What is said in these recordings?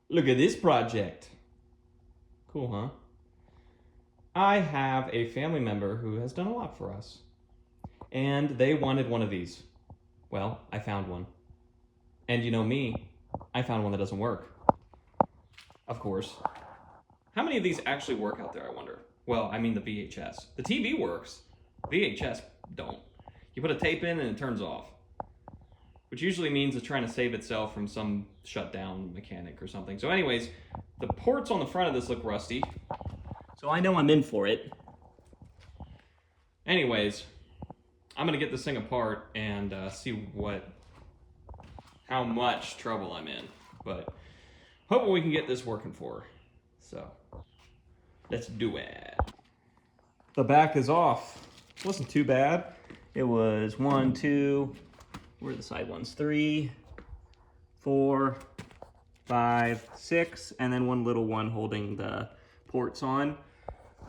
Look at this project. Cool, huh? I have a family member who has done a lot for us. And they wanted one of these. Well, I found one. And you know me, I found one that doesn't work. Of course. How many of these actually work out there, I wonder? Well, I mean the VHS. The TV works. VHS don't. You put a tape in and it turns off. Which usually means it's trying to save itself from some shutdown mechanic or something. So anyways, the ports on the front of this look rusty. So I know I'm in for it. Anyways, I'm gonna get this thing apart and see how much trouble I'm in. But hoping we can get this working for her. So let's do it. The back is off. Wasn't too bad. It was 1, 2, where are the side ones? 3, 4, 5, 6, and then one little one holding the ports on.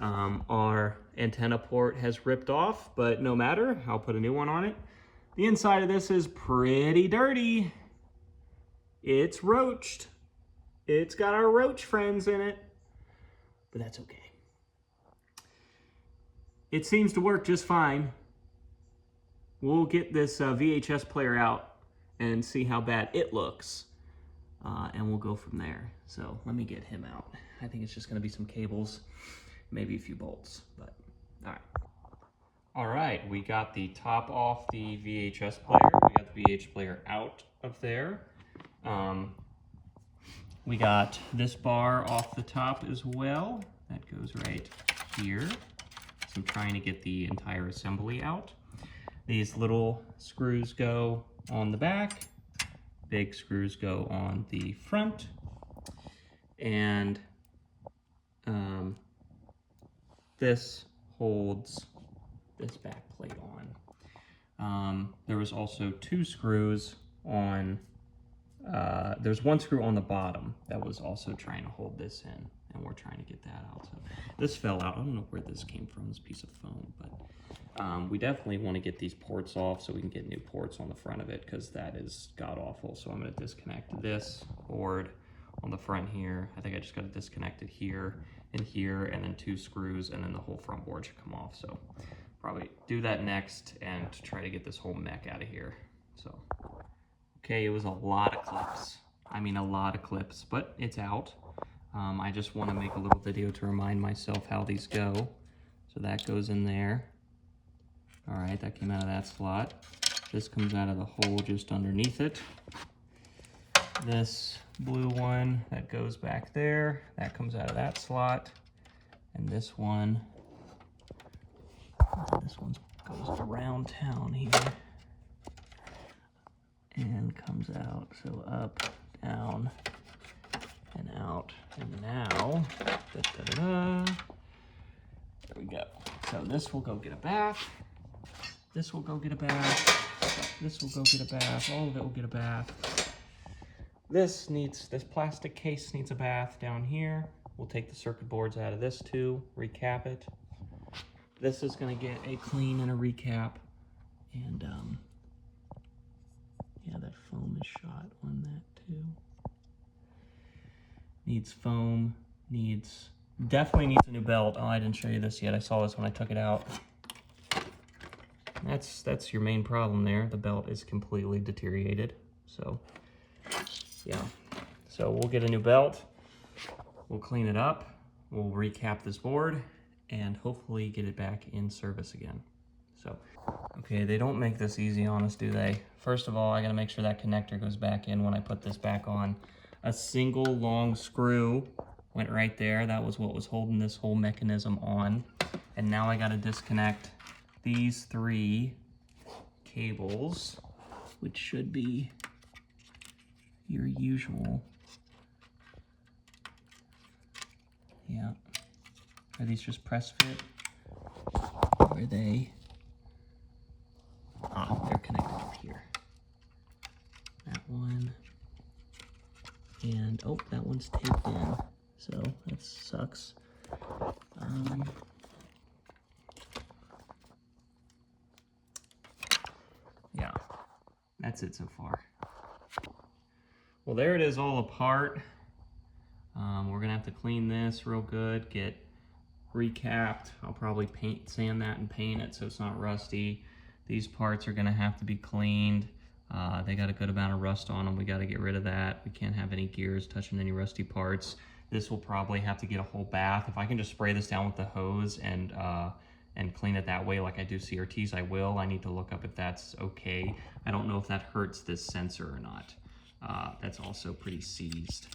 Our antenna port has ripped off, but no matter, I'll put a new one on it. The inside of this is pretty dirty. It's roached. It's got our roach friends in it, but that's okay. It seems to work just fine. We'll get this VHS player out and see how bad it looks, and we'll go from there. So let me get him out. I think it's just gonna be some cables, maybe a few bolts, but all right. All right, we got the top off the VHS player. We got the VHS player out of there. We got this bar off the top as well. That goes right here. So I'm trying to get the entire assembly out. These little screws go on the back. Big screws go on the front. And this holds this back plate on. There was also 2 screws on, there's 1 screw on the bottom that was also trying to hold this in, and we're trying to get that out. So this fell out. I don't know where this came from, this piece of foam, but we definitely want to get these ports off so we can get new ports on the front of it, because that is god-awful. So I'm going to disconnect this board on the front here. I think I just got to disconnect it here and here, and then 2 screws, and then the whole front board should come off. So probably do that next and try to get this whole mech out of here. So, okay, it was a lot of clips. I mean, a lot of clips, but it's out. I just want to make a little video to remind myself how these go. So that goes in there. All right, that came out of that slot. This comes out of the hole just underneath it. This blue one, that goes back there. That comes out of that slot. And this one goes around town here and comes out. So up, down, and out. And now, there we go. So this will go get a bath. This will go get a bath. This will go get a bath. All of it will get a bath. This plastic case needs a bath down here. We'll take the circuit boards out of this too, recap it. This is gonna get a clean and a recap. And yeah, that foam is shot on that too. Needs foam, definitely needs a new belt. Oh, I didn't show you this yet. I saw this when I took it out. That's your main problem there. The belt is completely deteriorated. So yeah, so we'll get a new belt. We'll clean it up. We'll recap this board and hopefully get it back in service again. So, okay, they don't make this easy on us, do they? First of all, I gotta make sure that connector goes back in when I put this back on. A single long screw went right there. That was what was holding this whole mechanism on. And now I gotta disconnect these 3 cables, which should be your usual. Yeah. Are these just press fit? Or are they? Ah, they're connected up here. That one. And, oh, that one's taped in. So, that sucks. Yeah, that's it so far. Well, there it is all apart. We're gonna have to clean this real good, get recapped. I'll probably sand that and paint it so it's not rusty. These parts are gonna have to be cleaned. They got a good amount of rust on them. We gotta get rid of that. We can't have any gears touching any rusty parts. This will probably have to get a whole bath. If I can just spray this down with the hose and clean it that way like I do CRTs, I will. I need to look up if that's okay. I don't know if that hurts this sensor or not. That's also pretty seized.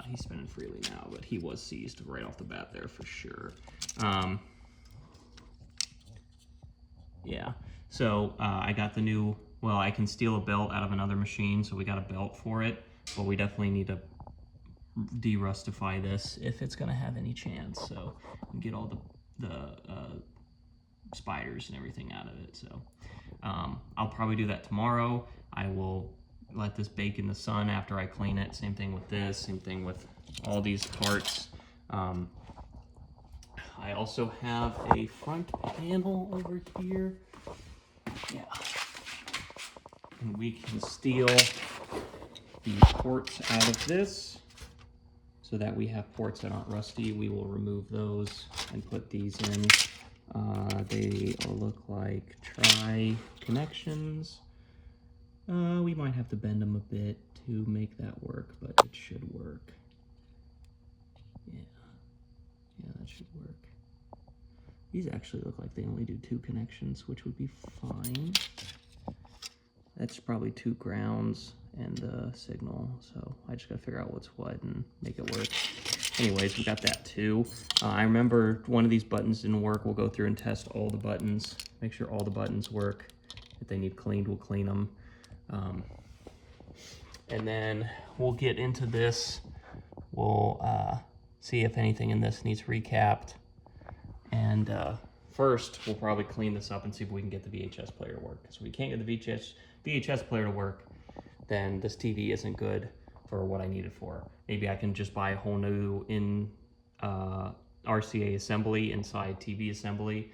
He's spinning freely now, but he was seized right off the bat there for sure. Yeah, so I got the new, well, I can steal a belt out of another machine, so we got a belt for it, but we definitely need to de-rustify this if it's gonna have any chance, so get all the spiders and everything out of it. So I'll probably do that tomorrow. I will let this bake in the sun after I clean it. Same thing with this, same thing with all these parts. I also have a front panel over here. Yeah. And we can steal the ports out of this so that we have ports that aren't rusty. We will remove those and put these in. They look like tri-connections. We might have to bend them a bit to make that work, but it should work. Yeah, that should work. These actually look like they only do 2 connections, which would be fine. That's probably 2 grounds and a signal, so I just gotta figure out what's what and make it work. Anyways, we got that too. I remember one of these buttons didn't work. We'll go through and test all the buttons, make sure all the buttons work. If they need cleaned, we'll clean them. And then we'll get into this. We'll see if anything in this needs recapped. And first, we'll probably clean this up and see if we can get the VHS player to work. Because if we can't get the VHS player to work, then this TV isn't good for what I need it for. Maybe I can just buy a whole new RCA assembly inside TV assembly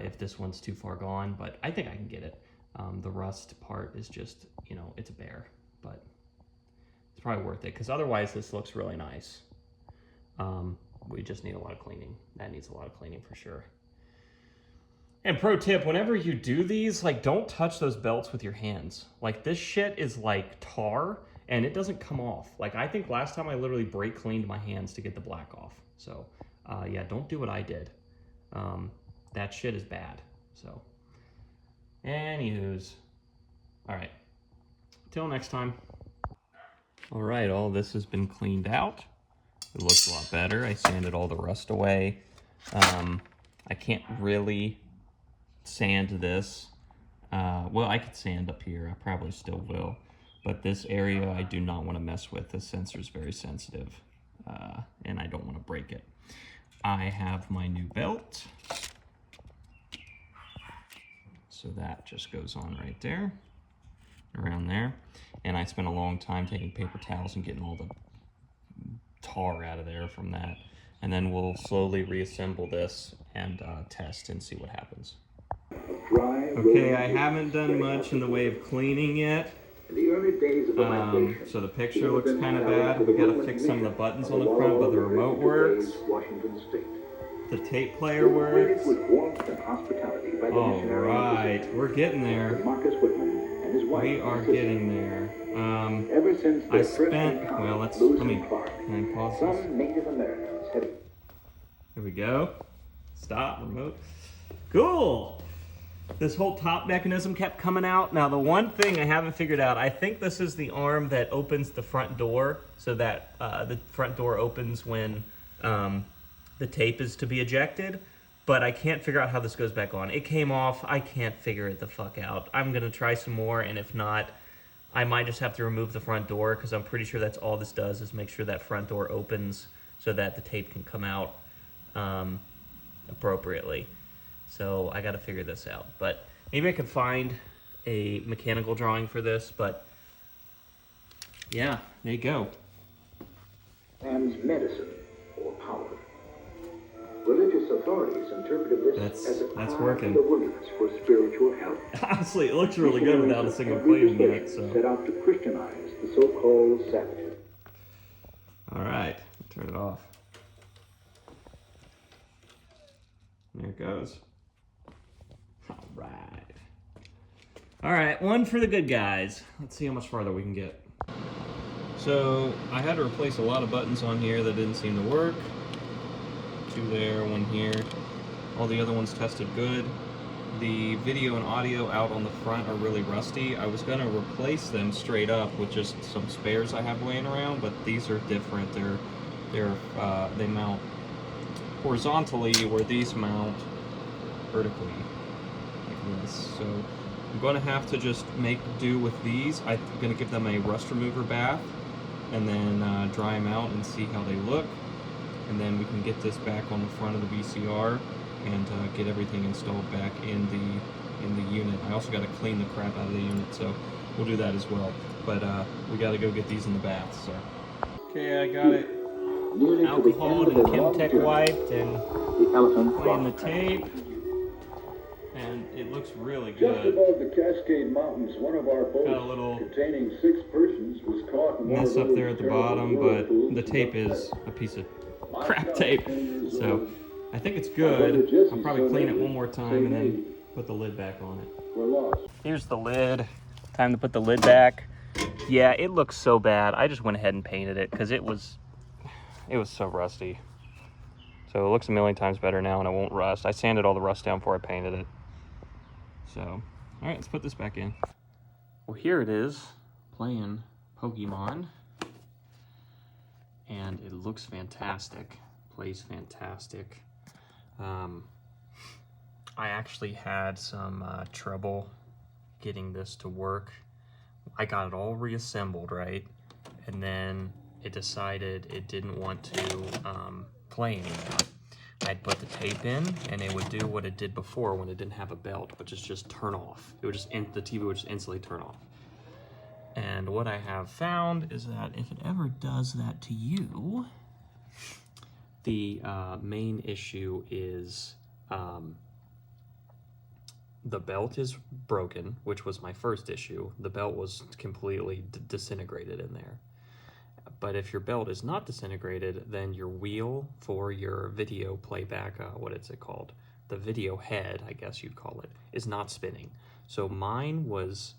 if this one's too far gone, but I think I can get it. The rust part is just, you know, it's a bear, but it's probably worth it because otherwise this looks really nice. We just need a lot of cleaning. That needs a lot of cleaning for sure. And pro tip, whenever you do these, like, don't touch those belts with your hands. Like, this shit is like tar and it doesn't come off. Like, I think last time I literally brake cleaned my hands to get the black off. So yeah, don't do what I did. That shit is bad. So anywho's, all right, till next time. All right, all this has been cleaned out. It looks a lot better. I sanded all the rust away. I can't really sand this. Well, I could sand up here. I probably still will. But this area I do not want to mess with. This sensor is very sensitive, and I don't want to break it. I have my new belt. So that just goes on right there, around there. And I spent a long time taking paper towels and getting all the tar out of there from that. And then we'll slowly reassemble this and test and see what happens. Okay, I haven't done much in the way of cleaning yet. So the picture looks kind of bad. We gotta fix some of the buttons on the front, but the remote works. The tape player works. All right, we're getting there. We are getting there. I spent, well, can I pause this? Here we go. Stop, remote. Cool. This whole top mechanism kept coming out. Now, the one thing I haven't figured out, I think this is the arm that opens the front door so that the front door opens when the tape is to be ejected, but I can't figure out how this goes back on. It came off. I can't figure it the fuck out. I'm gonna try some more, and if not, I might just have to remove the front door because I'm pretty sure that's all this does is make sure that front door opens so that the tape can come out appropriately. So I gotta figure this out, but maybe I could find a mechanical drawing for this, but yeah, there you go. Man's medicine or power. Religious authorities interpreted this as a cry working. to the wilderness for spiritual help. Honestly, it looks really good without a single clean in it. So. Set out to Christianize the so-called savages. All right, turn it off. There it goes. All right. All right, one for the good guys. Let's see how much farther we can get. So I had to replace a lot of buttons on here that didn't seem to work. 2 there, 1 here. All the other ones tested good. The video and audio out on the front are really rusty. I was gonna replace them straight up with just some spares I have laying around, but these are different. They mount horizontally where these mount vertically, like this. So I'm gonna have to just make do with these. I'm gonna give them a rust remover bath and then dry them out and see how they look. And then we can get this back on the front of the VCR and get everything installed back in the unit. I also got to clean the crap out of the unit, so we'll do that as well. But we got to go get these in the bath. So okay, I got it alcohol and Chemtech wiped and playing the tape, and it looks really good. Just above the Cascade Mountains, one of our boats Got a little containing 6 persons was caught in mess up there at the bottom, but the tape is a piece of crap tape. So I think it's good. I'll probably clean it one more time and then put the lid back on it. Here's the lid. Time to put the lid back. Yeah, it looks so bad. I just went ahead and painted it because it was so rusty. So it looks a million times better now and it won't rust. I sanded all the rust down before I painted it. So, all right, let's put this back in. Well, here it is, playing Pokemon. And it looks fantastic, plays fantastic. I actually had some trouble getting this to work. I got it all reassembled, right? And then it decided it didn't want to play anymore. I'd put the tape in and it would do what it did before when it didn't have a belt, which is just turn off. It would just, the TV would just instantly turn off. And what I have found is that if it ever does that to you, the main issue is the belt is broken, which was my first issue. The belt was completely disintegrated in there. But if your belt is not disintegrated, then your wheel for your video playback, what is it called? The video head, I guess you'd call it, is not spinning. So mine was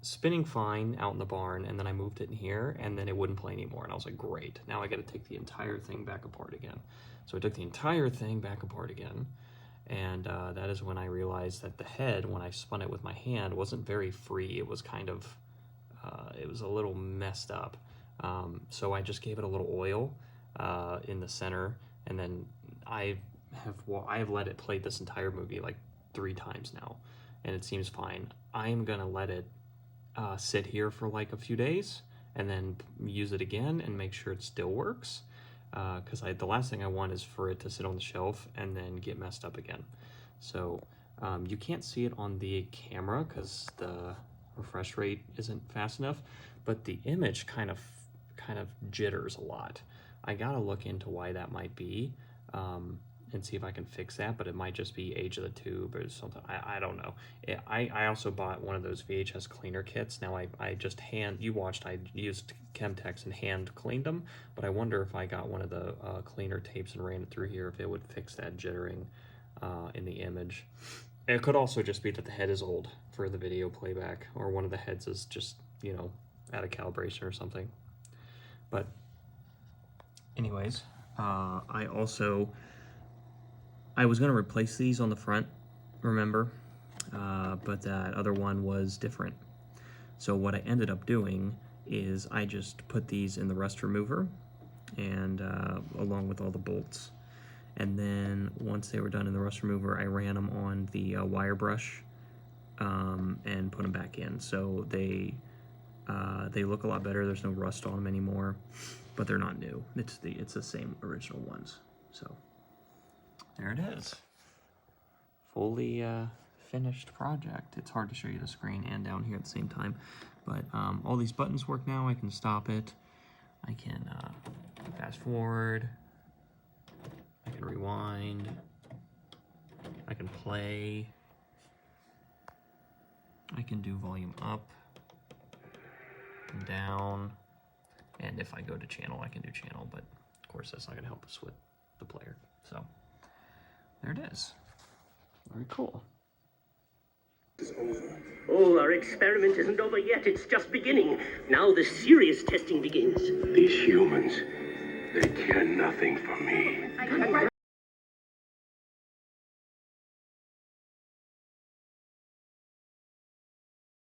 spinning fine out in the barn, and then I moved it in here, and then it wouldn't play anymore. And I was like, great, now I got to take the entire thing back apart again. So I took the entire thing back apart again, and that is when I realized that the head, when I spun it with my hand, wasn't very free. It was kind of, it was a little messed up. So I just gave it a little oil in the center, and then I have let it play this entire movie like 3 times now, and it seems fine. I'm gonna let it sit here for like a few days and then use it again and make sure it still works, because the last thing I want is for it to sit on the shelf and then get messed up again. So you can't see it on the camera because the refresh rate isn't fast enough, but the image kind of jitters a lot. I gotta look into why that might be and see if I can fix that, but it might just be age of the tube or something. I don't know. I also bought one of those VHS cleaner kits. Now I just I used Chemtex and hand cleaned them, but I wonder if I got one of the cleaner tapes and ran it through here, if it would fix that jittering in the image. It could also just be that the head is old for the video playback, or one of the heads is just, you know, out of calibration or something. But anyways, I was going to replace these on the front, remember? But that other one was different. So what I ended up doing is I just put these in the rust remover, and along with all the bolts. And then once they were done in the rust remover, I ran them on the wire brush and put them back in. So they look a lot better. There's no rust on them anymore, but they're not new. It's the same original ones. So there it is. Fully finished project. It's hard to show you the screen and down here at the same time, but all these buttons work now. I can stop it. I can fast forward. I can rewind. I can play. I can do volume up and down. And if I go to channel, I can do channel, but of course that's not gonna help us with the player. So there it is. Very cool. Oh, our experiment isn't over yet. It's just beginning. Now the serious testing begins. These humans, they care nothing for me.